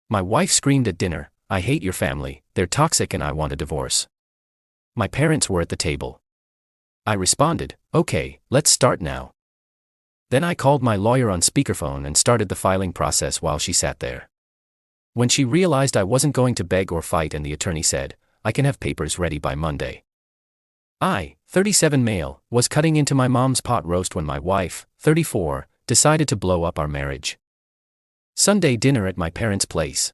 My wife screamed at dinner, "I hate your family, they're toxic and I want a divorce." My parents were at the table. I responded, "Okay, let's start now." Then I called my lawyer on speakerphone and started the filing process while she sat there. When she realized I wasn't going to beg or fight and the attorney said, "I can have papers ready by Monday." I, 37 male, was cutting into my mom's pot roast when my wife, 34, decided to blow up our marriage. Sunday dinner at my parents' place.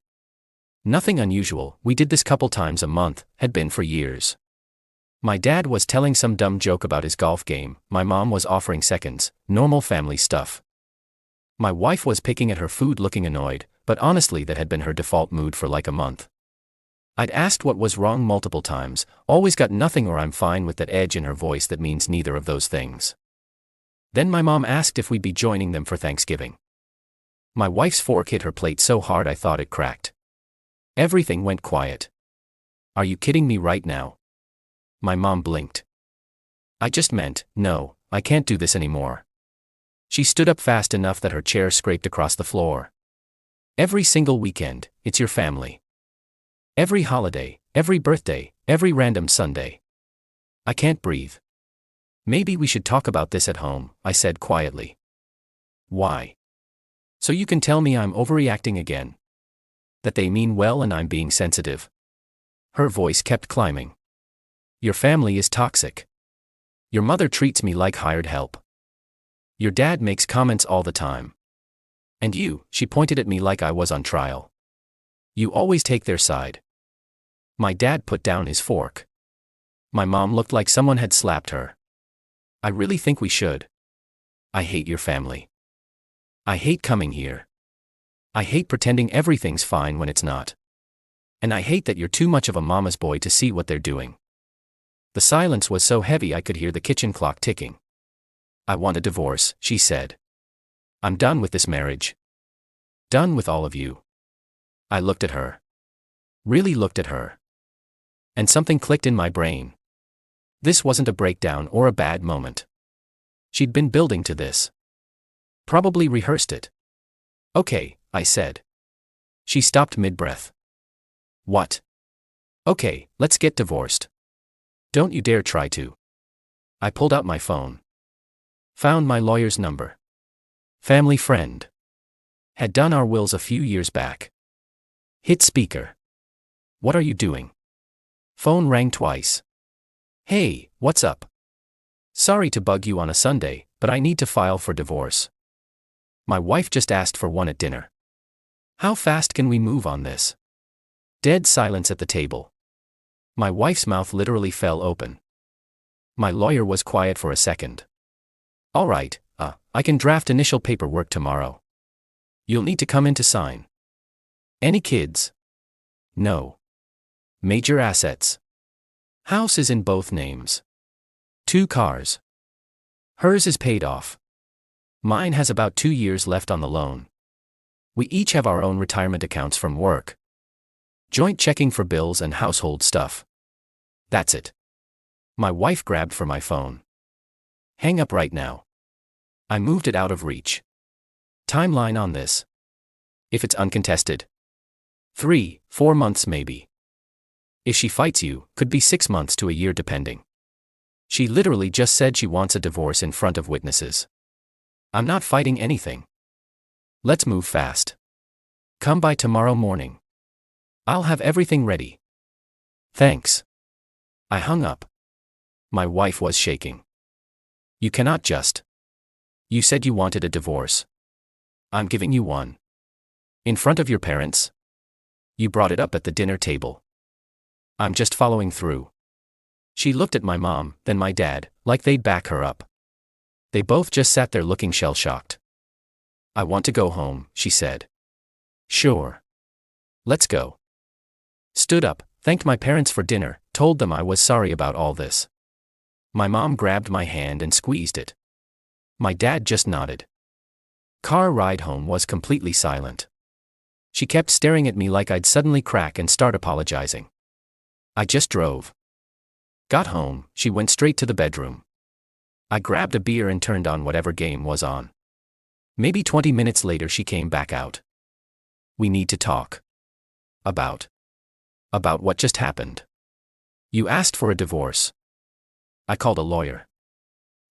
Nothing unusual, we did this couple times a month, had been for years. My dad was telling some dumb joke about his golf game, my mom was offering seconds, normal family stuff. My wife was picking at her food looking annoyed, but honestly that had been her default mood for like a month. I'd asked what was wrong multiple times, always got nothing or I'm fine with that edge in her voice that means neither of those things. Then my mom asked if we'd be joining them for Thanksgiving. My wife's fork hit her plate so hard I thought it cracked. Everything went quiet. "Are you kidding me right now?" My mom blinked. "I just meant, no, I can't do this anymore." She stood up fast enough that her chair scraped across the floor. "Every single weekend, it's your family. Every holiday, every birthday, every random Sunday. I can't breathe." "Maybe we should talk about this at home," I said quietly. "Why?" "So you can tell me I'm overreacting again. That they mean well and I'm being sensitive." Her voice kept climbing. "Your family is toxic. Your mother treats me like hired help. Your dad makes comments all the time. And you," she pointed at me like I was on trial. "You always take their side." My dad put down his fork. My mom looked like someone had slapped her. "I really think we should. I hate your family. I hate coming here. I hate pretending everything's fine when it's not. And I hate that you're too much of a mama's boy to see what they're doing." The silence was so heavy I could hear the kitchen clock ticking. "I want a divorce," she said. "I'm done with this marriage. Done with all of you." I looked at her. Really looked at her. And something clicked in my brain. This wasn't a breakdown or a bad moment. She'd been building to this. Probably rehearsed it. "Okay," I said. She stopped mid-breath. "What?" "Okay, let's get divorced. Don't you dare try to." I pulled out my phone. Found my lawyer's number. Family friend. Had done our wills a few years back. Hit speaker. "What are you doing?" Phone rang twice. "Hey, what's up? Sorry to bug you on a Sunday, but I need to file for divorce. My wife just asked for one at dinner. How fast can we move on this?" Dead silence at the table. My wife's mouth literally fell open. My lawyer was quiet for a second. "All right, I can draft initial paperwork tomorrow. You'll need to come in to sign." "Any kids?" "No." "Major assets?" "House is in both names. 2 cars. Hers is paid off. Mine has about 2 years left on the loan. We each have our own retirement accounts from work. Joint checking for bills and household stuff. That's it." My wife grabbed for my phone. "Hang up right now." I moved it out of reach. "Timeline on this?" "If it's uncontested. 3-4 months maybe. If she fights you, could be 6 months to a year depending. She literally just said she wants a divorce in front of witnesses. I'm not fighting anything. Let's move fast. Come by tomorrow morning. I'll have everything ready. Thanks." I hung up. My wife was shaking. "You cannot just. You said you wanted a divorce. I'm giving you one. In front of your parents. You brought it up at the dinner table. I'm just following through." She looked at my mom, then my dad, like they'd back her up. They both just sat there looking shell-shocked. "I want to go home," she said. "Sure. Let's go." Stood up, thanked my parents for dinner, told them I was sorry about all this. My mom grabbed my hand and squeezed it. My dad just nodded. Car ride home was completely silent. She kept staring at me like I'd suddenly crack and start apologizing. I just drove. Got home, she went straight to the bedroom. I grabbed a beer and turned on whatever game was on. Maybe 20 minutes later she came back out. "We need to talk." About what just happened. You asked for a divorce. I called a lawyer.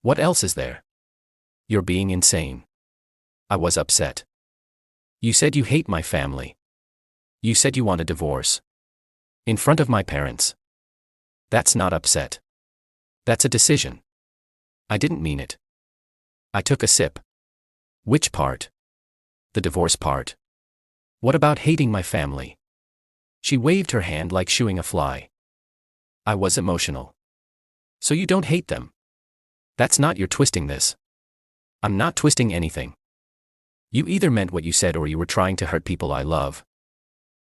What else is there? You're being insane. I was upset. You said you hate my family. You said you want a divorce. In front of my parents. That's not upset. That's a decision. I didn't mean it. I took a sip. Which part? The divorce part. What about hating my family? She waved her hand like shooing a fly. I was emotional. So you don't hate them? That's not you're twisting this. I'm not twisting anything. You either meant what you said or you were trying to hurt people I love.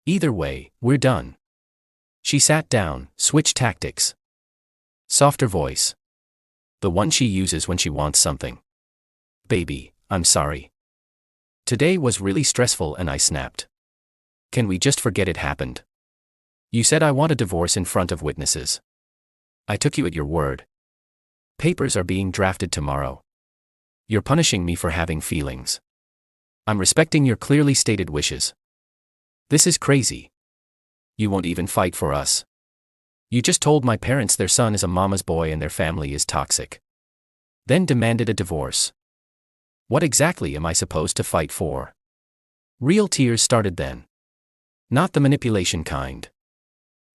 Either way, we're done. She sat down, switched tactics. Softer voice. The one she uses when she wants something. Baby, I'm sorry. Today was really stressful and I snapped. Can we just forget it happened? You said I want a divorce in front of witnesses. I took you at your word. Papers are being drafted tomorrow. You're punishing me for having feelings. I'm respecting your clearly stated wishes. This is crazy. You won't even fight for us. You just told my parents their son is a mama's boy and their family is toxic. Then demanded a divorce. What exactly am I supposed to fight for? Real tears started then. Not the manipulation kind.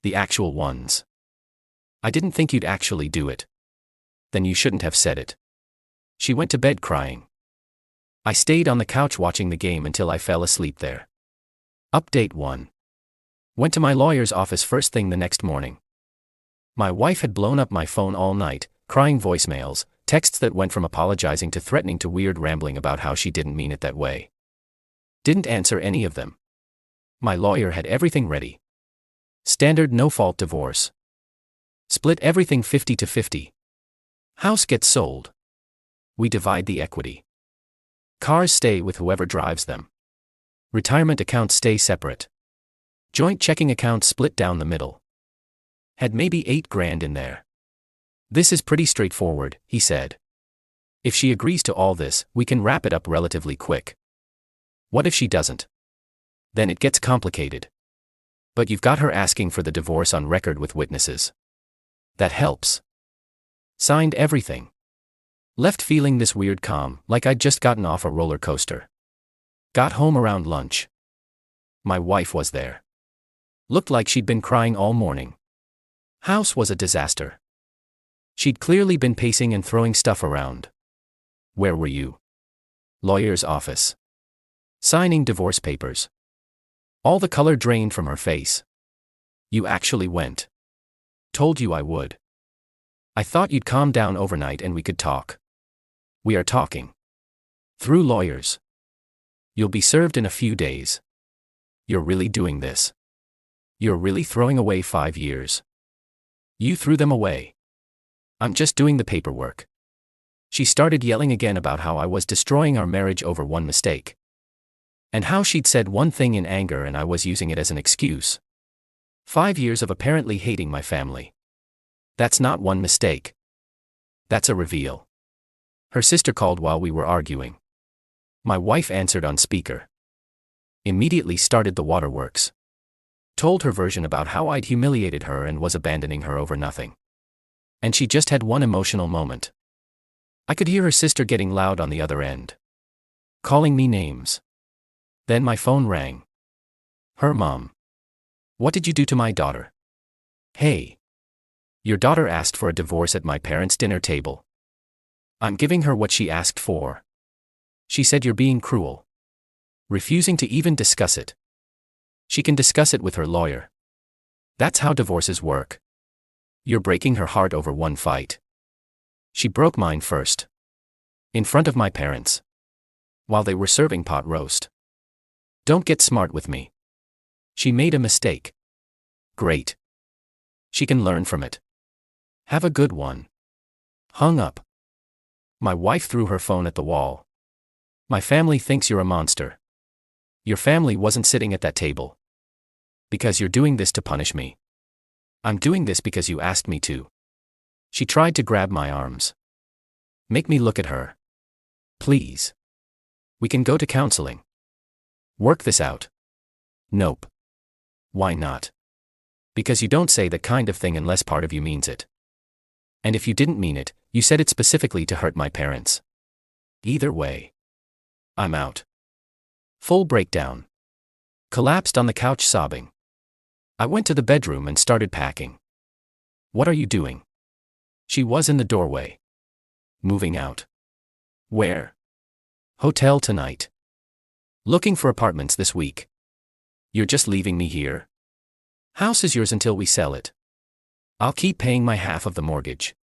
The actual ones. I didn't think you'd actually do it. Then you shouldn't have said it. She went to bed crying. I stayed on the couch watching the game until I fell asleep there. Update 1. Went to my lawyer's office first thing the next morning. My wife had blown up my phone all night, crying voicemails, texts that went from apologizing to threatening to weird rambling about how she didn't mean it that way. Didn't answer any of them. My lawyer had everything ready. Standard no-fault divorce. Split everything 50-50. House gets sold. We divide the equity. Cars stay with whoever drives them. Retirement accounts stay separate. Joint checking accounts split down the middle. Had maybe $8,000 in there. This is pretty straightforward, he said. If she agrees to all this, we can wrap it up relatively quick. What if she doesn't? Then it gets complicated. But you've got her asking for the divorce on record with witnesses. That helps. Signed everything. Left feeling this weird calm, like I'd just gotten off a roller coaster. Got home around lunch. My wife was there. Looked like she'd been crying all morning. House was a disaster. She'd clearly been pacing and throwing stuff around. Where were you? Lawyer's office. Signing divorce papers. All the color drained from her face. You actually went. Told you I would. I thought you'd calm down overnight and we could talk. We are talking. Through lawyers. You'll be served in a few days. You're really doing this. You're really throwing away 5 years. You threw them away. I'm just doing the paperwork. She started yelling again about how I was destroying our marriage over one mistake. And how she'd said one thing in anger and I was using it as an excuse. 5 years of apparently hating my family. That's not one mistake. That's a reveal. Her sister called while we were arguing. My wife answered on speaker. Immediately started the waterworks. Told her version about how I'd humiliated her and was abandoning her over nothing. And she just had one emotional moment. I could hear her sister getting loud on the other end. Calling me names. Then my phone rang. Her mom. What did you do to my daughter? Hey. Your daughter asked for a divorce at my parents' dinner table. I'm giving her what she asked for. She said you're being cruel. Refusing to even discuss it. She can discuss it with her lawyer. That's how divorces work. You're breaking her heart over one fight. She broke mine first. In front of my parents. While they were serving pot roast. Don't get smart with me. She made a mistake. Great. She can learn from it. Have a good one. Hung up. My wife threw her phone at the wall. My family thinks you're a monster. Your family wasn't sitting at that table. Because you're doing this to punish me. I'm doing this because you asked me to. She tried to grab my arms. Make me look at her. Please. We can go to counseling. Work this out. Nope. Why not? Because you don't say that kind of thing unless part of you means it. And if you didn't mean it, you said it specifically to hurt my parents. Either way, I'm out. Full breakdown. Collapsed on the couch sobbing. I went to the bedroom and started packing. What are you doing? She was in the doorway. Moving out. Where? Hotel tonight. Looking for apartments this week. You're just leaving me here? House is yours until we sell it. I'll keep paying my half of the mortgage.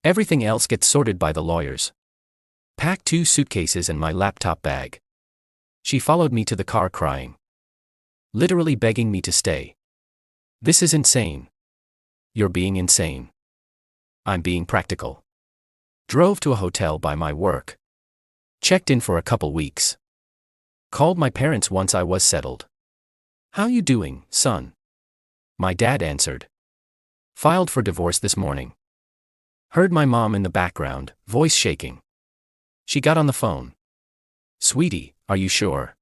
Everything else gets sorted by the lawyers. Pack 2 suitcases and my laptop bag. She followed me to the car crying. Literally begging me to stay. This is insane. You're being insane. I'm being practical. Drove to a hotel by my work. Checked in for a couple weeks. Called my parents once I was settled. How you doing, son? My dad answered. Filed for divorce this morning. Heard my mom in the background, voice shaking. She got on the phone. Sweetie, are you sure?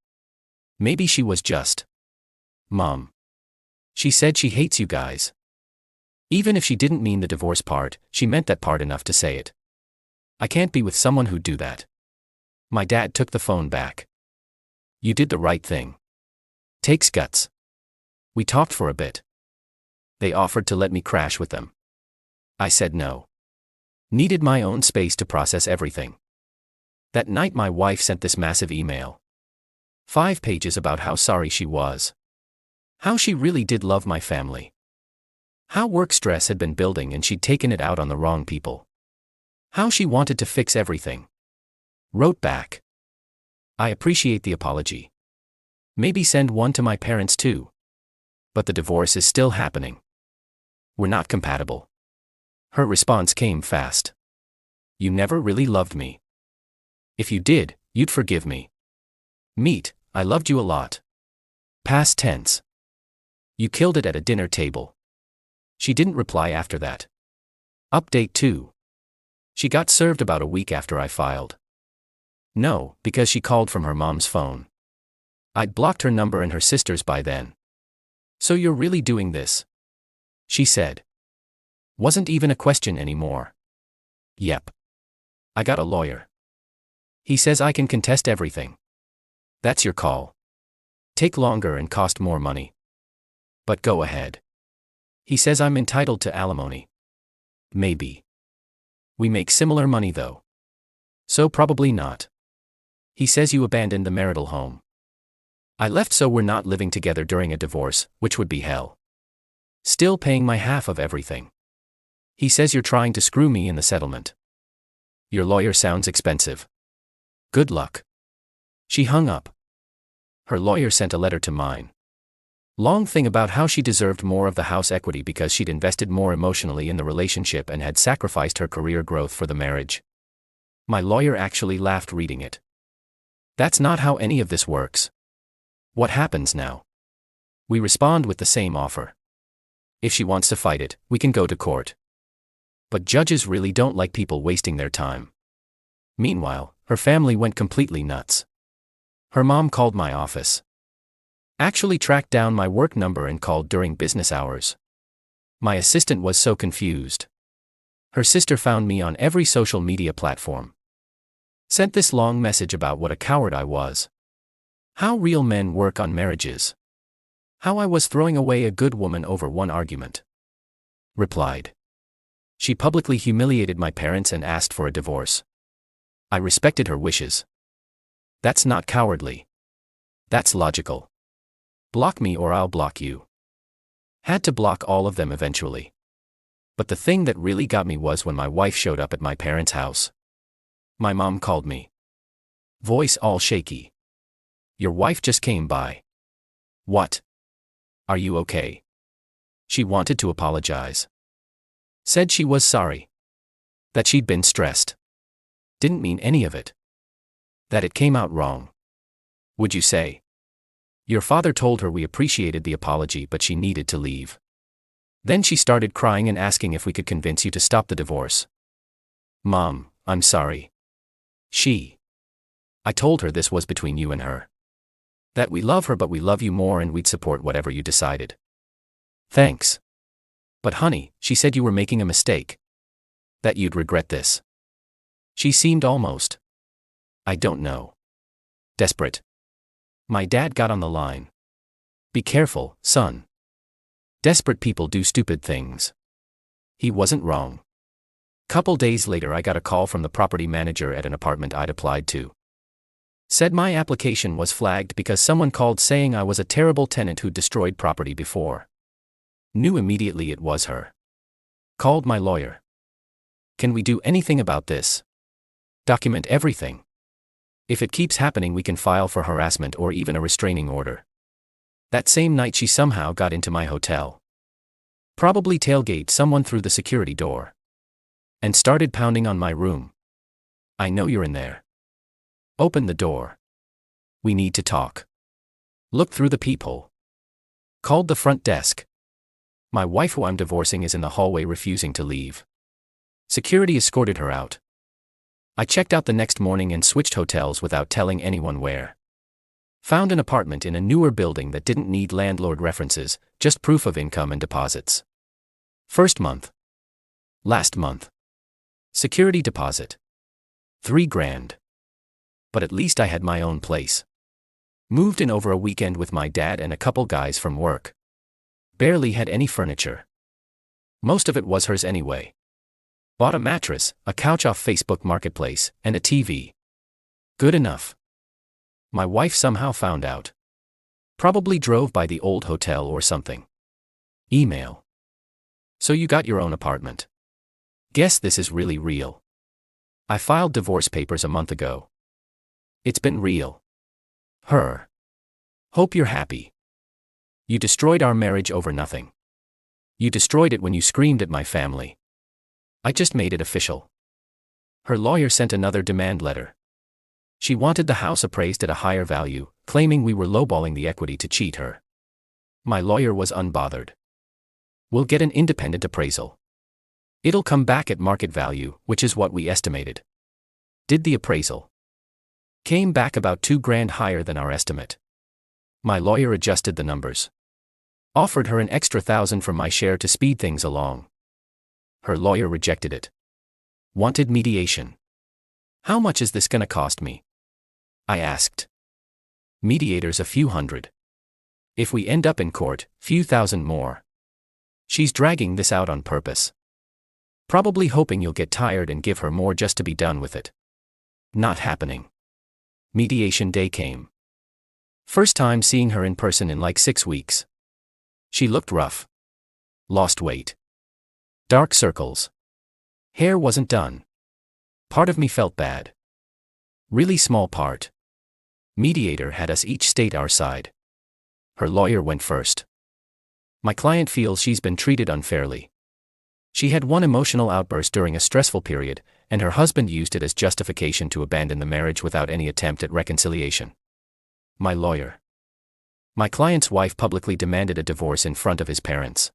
Maybe she was just. Mom. She said she hates you guys. Even if she didn't mean the divorce part, she meant that part enough to say it. I can't be with someone who'd do that. My dad took the phone back. You did the right thing. Takes guts. We talked for a bit. They offered to let me crash with them. I said no. Needed my own space to process everything. That night my wife sent this massive email. 5 pages about how sorry she was. How she really did love my family. How work stress had been building and she'd taken it out on the wrong people. How she wanted to fix everything. Wrote back. I appreciate the apology. Maybe send one to my parents too. But the divorce is still happening. We're not compatible. Her response came fast. You never really loved me. If you did, you'd forgive me. Meet, I loved you a lot. Past tense. You killed it at a dinner table. She didn't reply after that. Update 2. She got served about a week after I filed. No, because she called from her mom's phone. I'd blocked her number and her sister's by then. So you're really doing this? She said. Wasn't even a question anymore. Yep. I got a lawyer. He says I can contest everything. That's your call. Take longer and cost more money. But go ahead. He says I'm entitled to alimony. Maybe. We make similar money though. So probably not. He says you abandoned the marital home. I left so we're not living together during a divorce, which would be hell. Still paying my half of everything. He says you're trying to screw me in the settlement. Your lawyer sounds expensive. Good luck. She hung up. Her lawyer sent a letter to mine. Long thing about how she deserved more of the house equity because she'd invested more emotionally in the relationship and had sacrificed her career growth for the marriage. My lawyer actually laughed reading it. That's not how any of this works. What happens now? We respond with the same offer. If she wants to fight it, we can go to court. But judges really don't like people wasting their time. Meanwhile, her family went completely nuts. Her mom called my office. Actually tracked down my work number and called during business hours. My assistant was so confused. Her sister found me on every social media platform. Sent this long message about what a coward I was. How real men work on marriages. How I was throwing away a good woman over one argument. Replied. She publicly humiliated my parents and asked for a divorce. I respected her wishes. That's not cowardly. That's logical. Block me or I'll block you. Had to block all of them eventually. But the thing that really got me was when my wife showed up at my parents' house. My mom called me. Voice all shaky. Your wife just came by. What? Are you okay? She wanted to apologize. Said she was sorry. That she'd been stressed. Didn't mean any of it. That it came out wrong. Would you say? Your father told her we appreciated the apology but she needed to leave. Then she started crying and asking if we could convince you to stop the divorce. Mom, I'm sorry. I told her this was between you and her. That we love her but we love you more and we'd support whatever you decided. Thanks. But honey, she said you were making a mistake. That you'd regret this. She seemed almost, I don't know, desperate. My dad got on the line. Be careful, son. Desperate people do stupid things. He wasn't wrong. Couple days later I got a call from the property manager at an apartment I'd applied to. Said my application was flagged because someone called saying I was a terrible tenant who'd destroyed property before. Knew immediately it was her. Called my lawyer. Can we do anything about this? Document everything. If it keeps happening we can file for harassment or even a restraining order. That same night she somehow got into my hotel. Probably tailgate someone through the security door. And started pounding on my room. I know you're in there. Open the door. We need to talk. Look through the peephole. Called the front desk. My wife who I'm divorcing is in the hallway refusing to leave. Security escorted her out. I checked out the next morning and switched hotels without telling anyone where. Found an apartment in a newer building that didn't need landlord references, just proof of income and deposits. First month. Last month. Security deposit. $3,000. But at least I had my own place. Moved in over a weekend with my dad and a couple guys from work. Barely had any furniture. Most of it was hers anyway. Bought a mattress, a couch off Facebook Marketplace, and a TV. Good enough. My wife somehow found out. Probably drove by the old hotel or something. Email. So you got your own apartment. Guess this is really real. I filed divorce papers a month ago. It's been real. Her. Hope you're happy. You destroyed our marriage over nothing. You destroyed it when you screamed at my family. I just made it official. Her lawyer sent another demand letter. She wanted the house appraised at a higher value, claiming we were lowballing the equity to cheat her. My lawyer was unbothered. We'll get an independent appraisal. It'll come back at market value, which is what we estimated. Did the appraisal. Came back about $2,000 higher than our estimate. My lawyer adjusted the numbers. Offered her an extra $1,000 for my share to speed things along. Her lawyer rejected it. Wanted mediation. How much is this gonna cost me? I asked. Mediator's a few hundred. If we end up in court, few thousand more. She's dragging this out on purpose. Probably hoping you'll get tired and give her more just to be done with it. Not happening. Mediation day came. First time seeing her in person in like 6 weeks. She looked rough. Lost weight. Dark circles. Hair wasn't done. Part of me felt bad. Really small part. Mediator had us each state our side. Her lawyer went first. My client feels she's been treated unfairly. She had one emotional outburst during a stressful period, and her husband used it as justification to abandon the marriage without any attempt at reconciliation. My lawyer. My client's wife publicly demanded a divorce in front of his parents.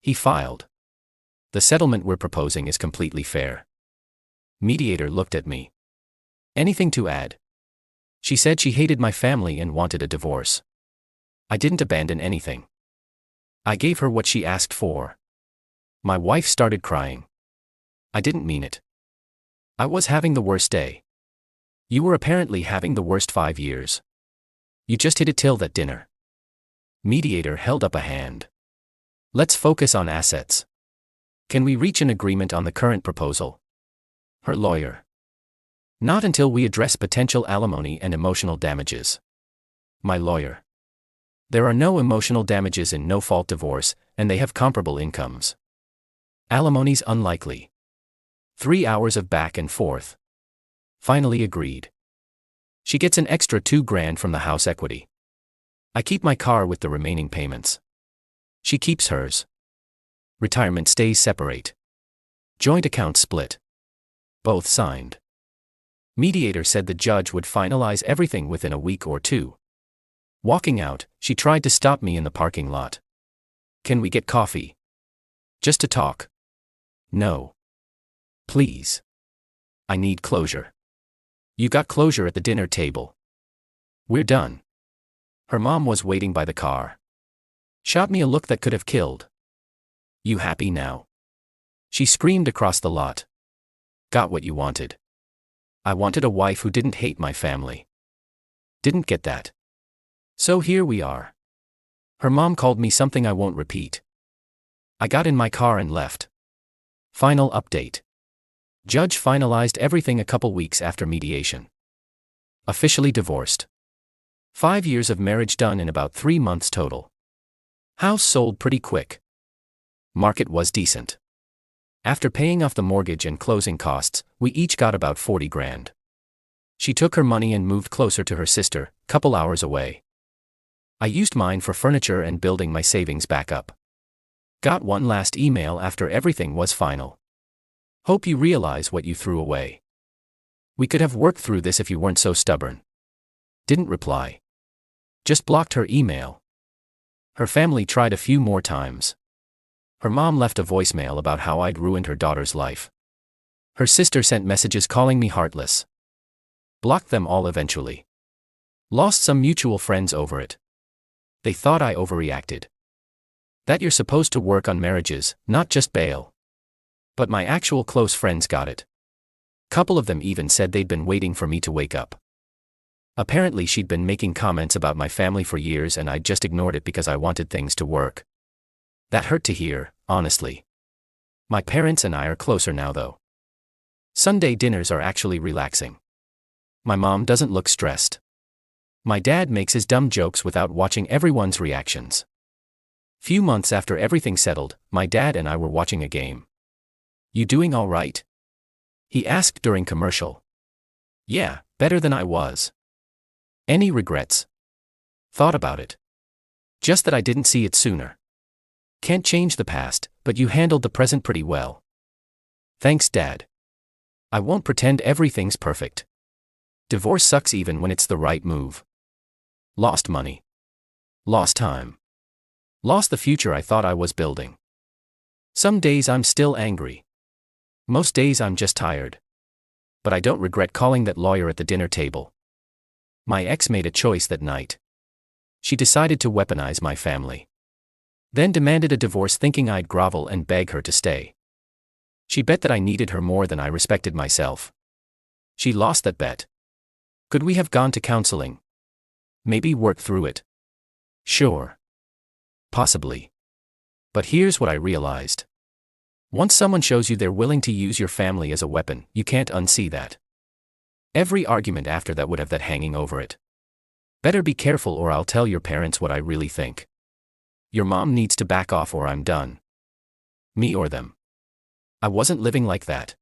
He filed. The settlement we're proposing is completely fair. Mediator looked at me. Anything to add? She said she hated my family and wanted a divorce. I didn't abandon anything. I gave her what she asked for. My wife started crying. I didn't mean it. I was having the worst day. You were apparently having the worst 5 years. You just hit it till that dinner. Mediator held up a hand. Let's focus on assets. Can we reach an agreement on the current proposal? Her lawyer. Not until we address potential alimony and emotional damages. My lawyer. There are no emotional damages in no-fault divorce, and they have comparable incomes. Alimony's unlikely. 3 hours of back and forth. Finally agreed. She gets an extra $2,000 from the house equity. I keep my car with the remaining payments. She keeps hers. Retirement stays separate. Joint account split. Both signed. Mediator said the judge would finalize everything within a week or 2. Walking out, she tried to stop me in the parking lot. Can we get coffee? Just to talk. No. Please. I need closure. You got closure at the dinner table. We're done. Her mom was waiting by the car. Shot me a look that could have killed. "You happy now?" she screamed across the lot. "Got what you wanted." I wanted a wife who didn't hate my family. Didn't get that. So here we are. Her mom called me something I won't repeat. I got in my car and left. Final update. Judge finalized everything a couple weeks after mediation. Officially divorced. 5 years of marriage done in about 3 months total. House sold pretty quick. Market was decent. After paying off the mortgage and closing costs, we each got about 40 grand. She took her money and moved closer to her sister, couple hours away. I used mine for furniture and building my savings back up. Got one last email after everything was final. "Hope you realize what you threw away. We could have worked through this if you weren't so stubborn." Didn't reply. Just blocked her email. Her family tried a few more times. Her mom left a voicemail about how I'd ruined her daughter's life. Her sister sent messages calling me heartless. Blocked them all eventually. Lost some mutual friends over it. They thought I overreacted. That you're supposed to work on marriages, not just bail. But my actual close friends got it. Couple of them even said they'd been waiting for me to wake up. Apparently she'd been making comments about my family for years and I'd just ignored it because I wanted things to work. That hurt to hear, honestly. My parents and I are closer now though. Sunday dinners are actually relaxing. My mom doesn't look stressed. My dad makes his dumb jokes without watching everyone's reactions. Few months after everything settled, my dad and I were watching a game. "You doing all right?" he asked during commercial. "Yeah, better than I was." "Any regrets?" "Thought about it. Just that I didn't see it sooner." "Can't change the past, but you handled the present pretty well." "Thanks, Dad. I won't pretend everything's perfect. Divorce sucks even when it's the right move. Lost money. Lost time. Lost the future I thought I was building. Some days I'm still angry. Most days I'm just tired. But I don't regret calling that lawyer at the dinner table. My ex made a choice that night. She decided to weaponize my family. Then demanded a divorce thinking I'd grovel and beg her to stay. She bet that I needed her more than I respected myself. She lost that bet. Could we have gone to counseling? Maybe work through it? Sure. Possibly. But here's what I realized. Once someone shows you they're willing to use your family as a weapon, you can't unsee that. Every argument after that would have that hanging over it. Better be careful or I'll tell your parents what I really think. Your mom needs to back off or I'm done. Me or them. I wasn't living like that.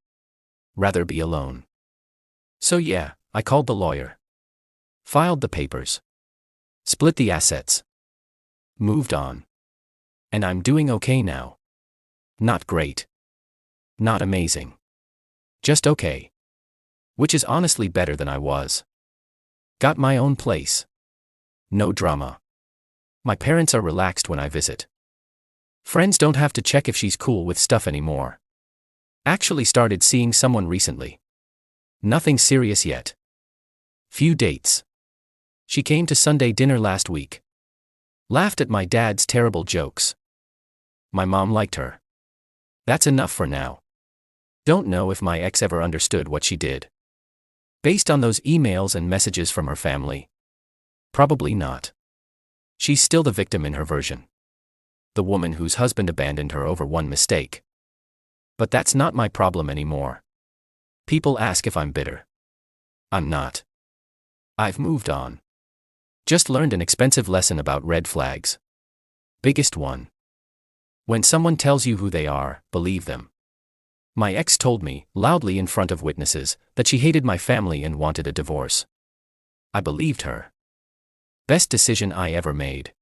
Rather be alone. So yeah, I called the lawyer. Filed the papers. Split the assets. Moved on. And I'm doing okay now. Not great. Not amazing. Just okay. Which is honestly better than I was. Got my own place. No drama. My parents are relaxed when I visit. Friends don't have to check if she's cool with stuff anymore. Actually started seeing someone recently. Nothing serious yet. Few dates. She came to Sunday dinner last week. Laughed at my dad's terrible jokes. My mom liked her. That's enough for now. Don't know if my ex ever understood what she did. Based on those emails and messages from her family. Probably not. She's still the victim in her version. The woman whose husband abandoned her over one mistake. But that's not my problem anymore. People ask if I'm bitter. I'm not. I've moved on. Just learned an expensive lesson about red flags. Biggest one. When someone tells you who they are, believe them. My ex told me, loudly in front of witnesses, that she hated my family and wanted a divorce. I believed her. Best decision I ever made.